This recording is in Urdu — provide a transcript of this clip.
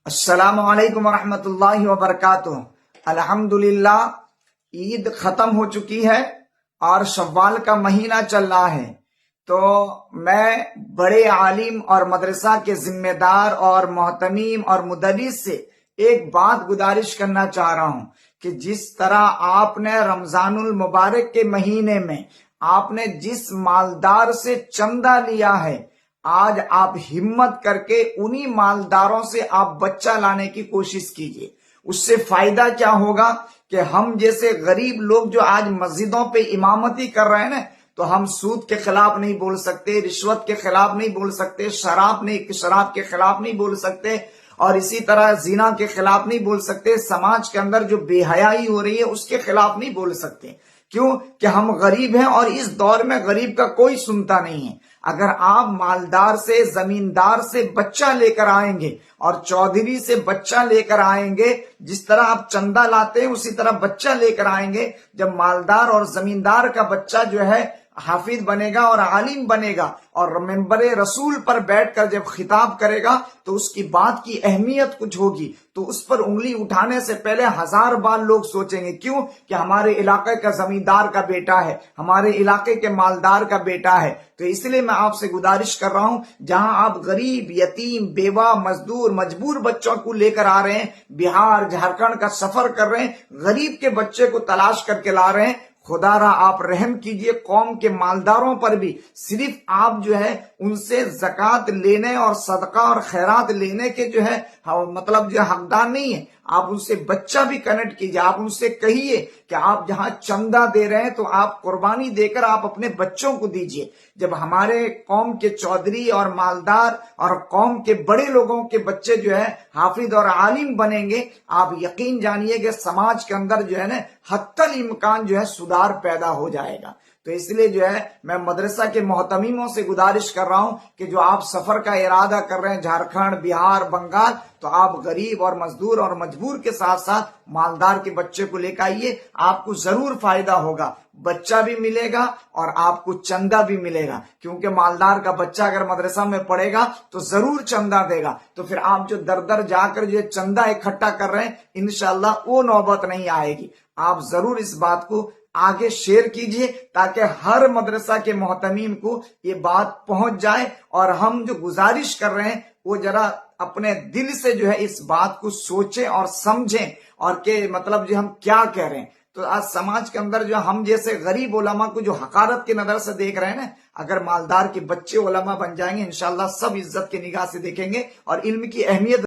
السلام علیکم ورحمۃ اللہ وبرکاتہ۔ الحمدللہ عید ختم ہو چکی ہے اور شوال کا مہینہ چل رہا ہے، تو میں بڑے عالم اور مدرسہ کے ذمہ دار اور محتمیم اور مدرس سے ایک بات گزارش کرنا چاہ رہا ہوں کہ جس طرح آپ نے رمضان المبارک کے مہینے میں آپ نے جس مالدار سے چندہ لیا ہے، آج آپ ہمت کر کے انہی مالداروں سے آپ بچہ لانے کی کوشش کیجئے۔ اس سے فائدہ کیا ہوگا کہ ہم جیسے غریب لوگ جو آج مسجدوں پہ امامتی کر رہے ہیں نا، تو ہم سود کے خلاف نہیں بول سکتے، رشوت کے خلاف نہیں بول سکتے، شراب کے خلاف نہیں بول سکتے، اور اسی طرح زنا کے خلاف نہیں بول سکتے، سماج کے اندر جو بے حیائی ہو رہی ہے اس کے خلاف نہیں بول سکتے۔ کیوں کہ ہم غریب ہیں اور اس دور میں غریب کا کوئی سنتا نہیں ہے۔ اگر آپ مالدار سے، زمیندار سے بچہ لے کر آئیں گے اور چودھری سے بچہ لے کر آئیں گے، جس طرح آپ چندہ لاتے ہیں اسی طرح بچہ لے کر آئیں گے، جب مالدار اور زمیندار کا بچہ جو ہے حافظ بنے گا اور عالم بنے گا اور ممبر رسول پر بیٹھ کر جب خطاب کرے گا تو اس کی بات کی اہمیت کچھ ہوگی، تو اس پر انگلی اٹھانے سے پہلے 1000 بار لوگ سوچیں گے۔ کیوں کہ ہمارے علاقے کا زمیندار کا بیٹا ہے، ہمارے علاقے کے مالدار کا بیٹا ہے۔ تو اس لیے میں آپ سے گزارش کر رہا ہوں، جہاں آپ غریب، یتیم، بیوہ، مزدور، مجبور بچوں کو لے کر آ رہے ہیں، بہار، جھارکھنڈ کا سفر کر رہے ہیں، غریب کے بچے کو تلاش کر کے لا رہے ہیں، خدا را آپ رحم کیجئے قوم کے مالداروں پر بھی۔ صرف آپ جو ہے ان سے زکوٰۃ لینے اور صدقہ اور خیرات لینے کے جو ہے مطلب جو حقدار نہیں ہے، آپ ان سے بچہ بھی کنیکٹ کیجئے۔ آپ ان سے کہیے کہ آپ جہاں چندہ دے رہے ہیں تو آپ قربانی دے کر آپ اپنے بچوں کو دیجئے۔ جب ہمارے قوم کے چودھری اور مالدار اور قوم کے بڑے لوگوں کے بچے جو ہے حافظ اور عالم بنیں گے، آپ یقین جانیے کہ سماج کے اندر جو ہے نا حتی الامکان جو ہے سدھار پیدا ہو جائے گا۔ تو اس لیے جو ہے میں مدرسہ کے محتمیموں سے گزارش کر رہا ہوں کہ جو آپ سفر کا ارادہ کر رہے ہیں جھارکھنڈ، بہار، بنگال، تو آپ غریب اور مزدور اور مجبور کے ساتھ ساتھ مالدار کے بچے کو لے کے آئیے، آپ کو ضرور فائدہ ہوگا، بچہ بھی ملے گا اور آپ کو چندہ بھی ملے گا، کیونکہ مالدار کا بچہ اگر مدرسہ میں پڑھے گا تو ضرور چندہ دے گا۔ تو پھر آپ جو در در جا کر جو چندہ اکٹھا کر رہے ہیں، انشاءاللہ وہ نوبت نہیں آئے گی۔ آپ ضرور اس بات کو آگے شیئر کیجئے تاکہ ہر مدرسہ کے محتمیم کو یہ بات پہنچ جائے، اور ہم جو گزارش کر رہے ہیں وہ ذرا اپنے دل سے جو ہے اس بات کو سوچیں اور سمجھیں، اور کہ مطلب جو ہم کیا کہہ رہے ہیں۔ تو آج سماج کے اندر جو ہم جیسے غریب علماء کو جو حقارت کی نظر سے دیکھ رہے ہیں نا، اگر مالدار کے بچے علماء بن جائیں گے انشاءاللہ سب عزت کی نگاہ سے دیکھیں گے اور علم کی اہمیت